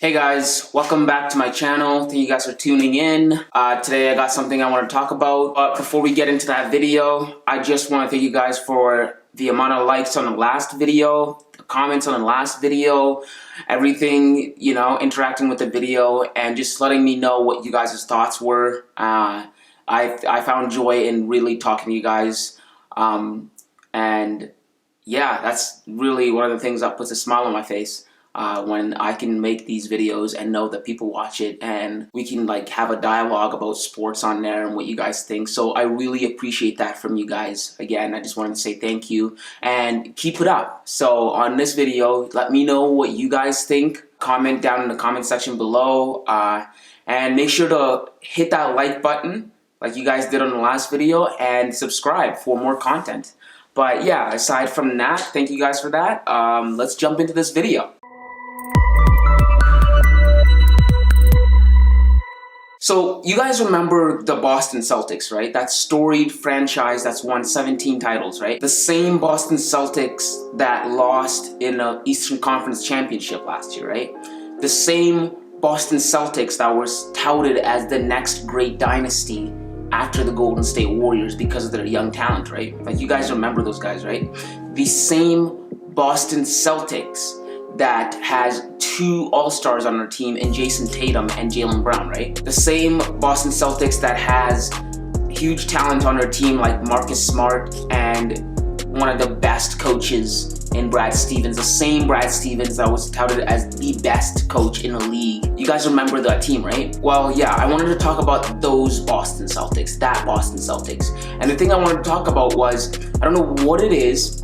Hey guys, welcome back to my channel. Thank you guys for tuning in. Today I got something I want to talk about. But before we get into that video, I just want to thank you guys for the amount of likes on the last video, the comments on the last video, everything, interacting with the video and just letting me know what you guys' thoughts were. I found joy in really talking to you guys. And yeah, that's really one of the things that puts a smile on my face. When I can make these videos and know that people watch it and we can have a dialogue about sports on there and what you guys think. So I really appreciate that from you guys. Again, I just wanted to say thank you and keep it up. So on this video, let me know what you guys think. Comment down in the comment section below and make sure to hit that like button like you guys did on the last video and subscribe for more content. But yeah, aside from that, thank you guys for that. Let's jump into this video. So you guys remember the Boston Celtics, right? That storied franchise that's won 17 titles, right? The same Boston Celtics that lost in the Eastern Conference Championship last year, right? The same Boston Celtics that was touted as the next great dynasty after the Golden State Warriors because of their young talent, right? You guys remember those guys, right? The same Boston Celtics that has 2 All-Stars on their team in Jason Tatum and Jaylen Brown, right? The same Boston Celtics that has huge talent on their team like Marcus Smart and one of the best coaches in Brad Stevens. The same Brad Stevens that was touted as the best coach in the league. You guys remember that team, right? Well, yeah, I wanted to talk about those Boston Celtics, that Boston Celtics. And the thing I wanted to talk about was, I don't know what it is,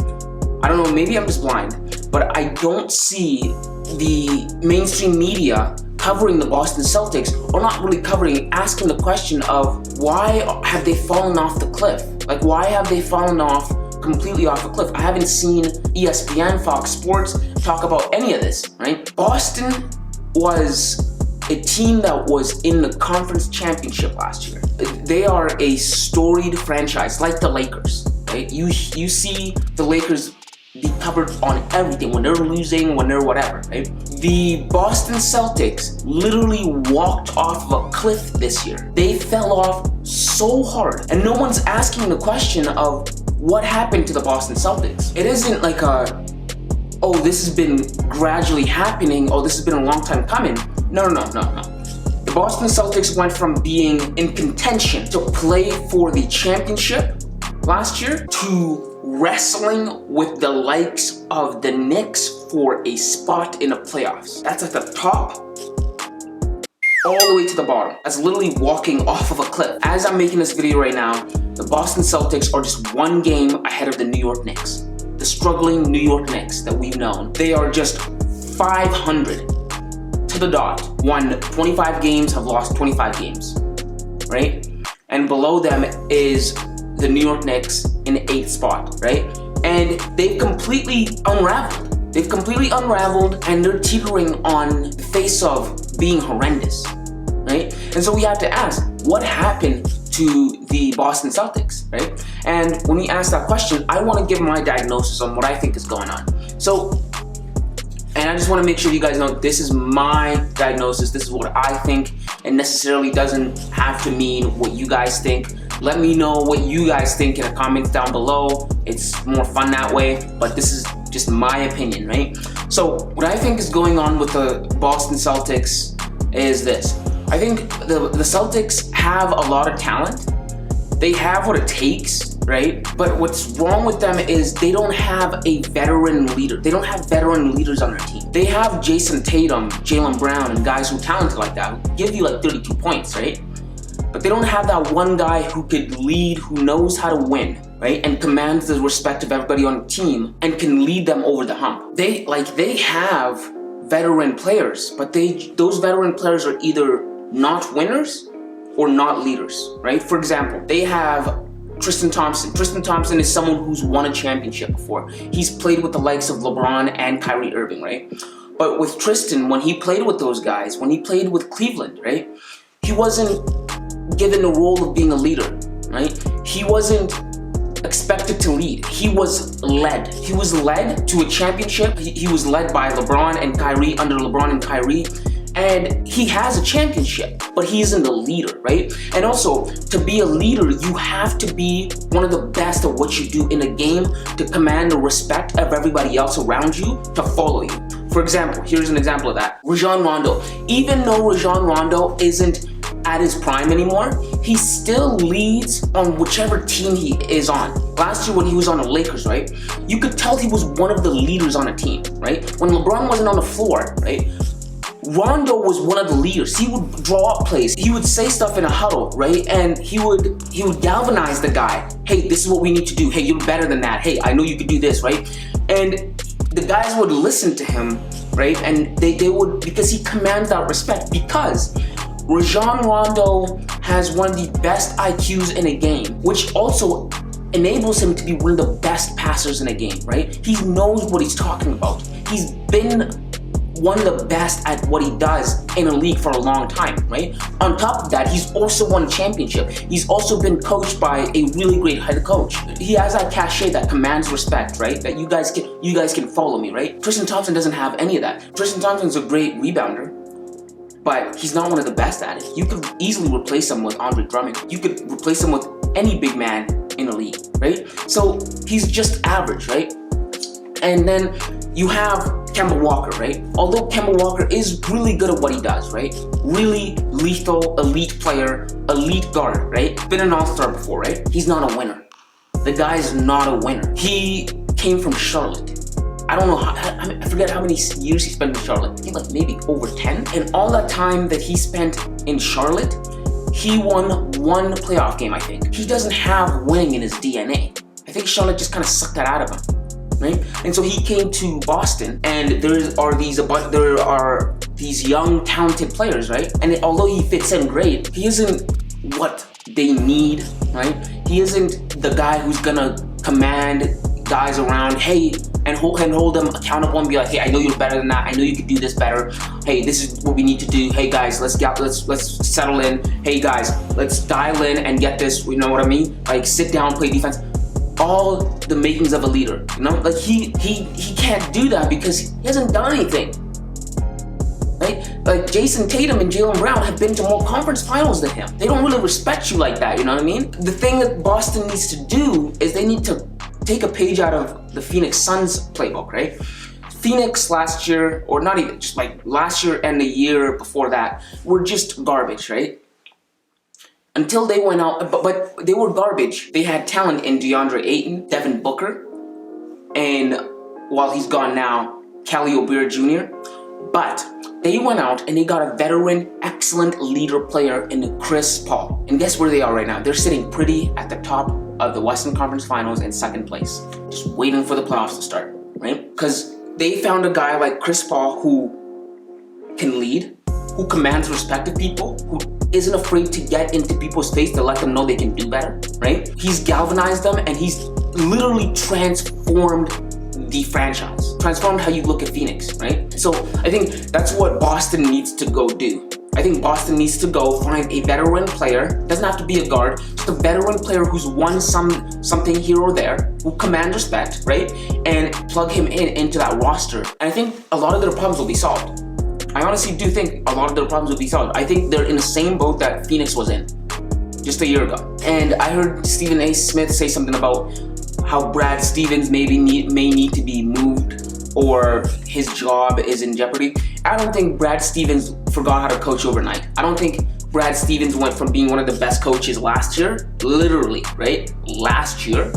I don't know, maybe I'm just blind, but I don't see the mainstream media covering the Boston Celtics, or not really covering, asking the question of why have they fallen off the cliff? Why have they fallen off completely off the cliff? I haven't seen ESPN, Fox Sports talk about any of this, right? Boston was a team that was in the conference championship last year. They are a storied franchise, like the Lakers, right? You see the Lakers be covered on everything when they're losing, when they're whatever, right? The Boston Celtics literally walked off of a cliff this year. They fell off so hard, and no one's asking the question of what happened to the Boston Celtics. It isn't like oh, this has been gradually happening, oh, this has been a long time coming. No. The Boston Celtics went from being in contention to play for the championship last year to wrestling with the likes of the Knicks for a spot in the playoffs. That's at the top all the way to the bottom. That's literally walking off of a cliff. As I'm making this video right now, the Boston Celtics are just 1 game ahead of the New York Knicks. The struggling New York Knicks that we've known. They are just 500 to the dot. Won 25 games, have lost 25 games, right? And below them is the New York Knicks in the 8th spot, right? And they've completely unraveled. They've completely unraveled and they're teetering on the face of being horrendous, right? And so we have to ask, what happened to the Boston Celtics, right? And when we ask that question, I want to give my diagnosis on what I think is going on. So, and I just want to make sure you guys know this is my diagnosis, this is what I think, and necessarily doesn't have to mean what you guys think. Let me know what you guys think in the comments down below. It's more fun that way, but this is just my opinion, right? So what I think is going on with the Boston Celtics is this. I think the Celtics have a lot of talent. They have what it takes, right? But what's wrong with them is they don't have a veteran leader. They don't have veteran leaders on their team. They have Jason Tatum, Jaylen Brown, and guys who are talented like that, who give you 32 points, right? But they don't have that one guy who could lead, who knows how to win, right? And commands the respect of everybody on the team and can lead them over the hump. They have veteran players, but those veteran players are either not winners or not leaders, right? For example, they have Tristan Thompson. Tristan Thompson is someone who's won a championship before. He's played with the likes of LeBron and Kyrie Irving, right? But with Tristan, when he played with those guys, when he played with Cleveland, right? He wasn't given the role of being a leader, right? He wasn't expected to lead. He was led. He was led to a championship. He was led by LeBron and Kyrie, under LeBron and Kyrie, And he has a championship, but he isn't a leader, right? And also, to be a leader, you have to be one of the best at what you do in a game to command the respect of everybody else around you to follow you. For example, here's an example of that. Rajon Rondo. Even though Rajon Rondo isn't at his prime anymore, he still leads on whichever team he is on. Last year when he was on the Lakers, right? You could tell he was one of the leaders on a team, right? When LeBron wasn't on the floor, right? Rondo was one of the leaders. He would draw up plays. He would say stuff in a huddle, right? And he would galvanize the guy. Hey, this is what we need to do. Hey, you're better than that. Hey, I know you could do this, right? And the guys would listen to him, right? And they would, because he commands that respect. Because Rajon Rondo has one of the best IQs in a game, which also enables him to be one of the best passers in a game, right? He knows what he's talking about. He's been one of the best at what he does in a league for a long time, right? On top of that, he's also won a championship. He's also been coached by a really great head coach. He has that cachet that commands respect, right? That you guys can follow me, right? Tristan Thompson doesn't have any of that. Tristan Thompson's a great rebounder, but he's not one of the best at it. You could easily replace him with Andre Drummond. You could replace him with any big man in the league, right? So he's just average, right? And then you have Kemba Walker, right? Although Kemba Walker is really good at what he does, right? Really lethal, elite player, elite guard, right? Been an all-star before, right? He's not a winner. The guy's not a winner. He came from Charlotte. I don't know, I forget how many years he spent in Charlotte. I think like maybe over 10. And all that time that he spent in Charlotte, he won one playoff game, I think. He doesn't have winning in his DNA. I think Charlotte just kind of sucked that out of him. Right? And so he came to Boston, and there are these young, talented players, right? And although he fits in great, he isn't what they need, right? He isn't the guy who's gonna command guys around, hey, and hold them accountable and be like, hey, I know you're better than that. I know you could do this better. Hey, this is what we need to do. Hey guys, let's settle in. Hey guys, let's dial in and get this. You know what I mean? Like sit down, play defense. All the makings of a leader, you know? Like he can't do that because he hasn't done anything, right? Like Jason Tatum and Jaylen Brown have been to more conference finals than him. They don't really respect you like that, you know what I mean? The thing that Boston needs to do is they need to take a page out of the Phoenix Suns playbook, right? Phoenix last year, or not even, just like last year and the year before that, were just garbage, right? Until they went out, but they were garbage. They had talent in DeAndre Ayton, Devin Booker, and while he's gone now, Kelly Oubre Jr. But they went out and they got a veteran, excellent leader player in Chris Paul. And guess where they are right now? They're sitting pretty at the top of the Western Conference Finals in second place, just waiting for the playoffs to start, right? Because they found a guy like Chris Paul who can lead, who commands respect of people, who isn't afraid to get into people's face to let them know they can do better, right? He's galvanized them and he's literally transformed the franchise, transformed how you look at Phoenix, right? So I think that's what Boston needs to go do. I think Boston needs to go find a veteran player, doesn't have to be a guard, just a veteran player who's won something here or there, who commands respect, right? And plug him into that roster. And I think a lot of their problems will be solved. I honestly do think a lot of their problems will be solved. I think they're in the same boat that Phoenix was in just a year ago. And I heard Stephen A. Smith say something about how Brad Stevens may need to be moved or his job is in jeopardy. I don't think Brad Stevens forgot how to coach overnight. I don't think Brad Stevens went from being one of the best coaches last year, literally, right? Last year,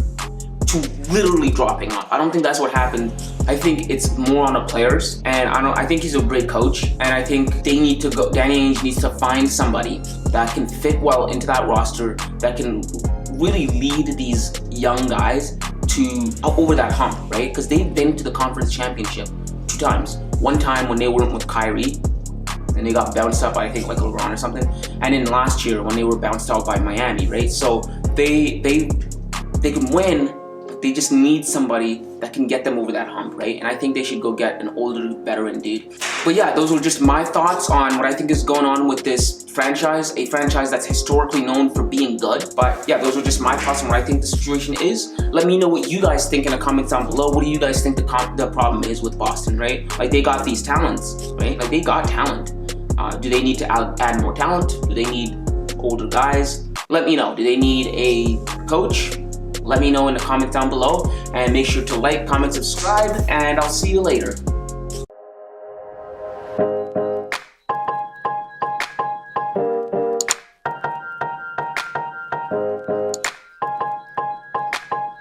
to literally dropping off. I don't think that's what happened. I think it's more on the players, and I think he's a great coach, and I think they need to go. Danny Ainge needs to find somebody that can fit well into that roster, that can really lead these young guys to over that hump, right? Because they've been to the conference championship 2 times. One time when they weren't with Kyrie, and they got bounced out by I think like LeBron or something, and then last year when they were bounced out by Miami, right? So they can win. They just need somebody that can get them over that hump, right? And I think they should go get an older veteran dude. But yeah, those were just my thoughts on what I think is going on with this franchise, a franchise that's historically known for being good. But yeah, those are just my thoughts on what I think the situation is. Let me know what you guys think in the comments down below. What do you guys think the problem is with Boston, right? Like they got these talents, right? Like they got talent. Do they need to add more talent? Do they need older guys? Let me know. Do they need a coach? Let me know in the comments down below, and make sure to like, comment, subscribe, and I'll see you later.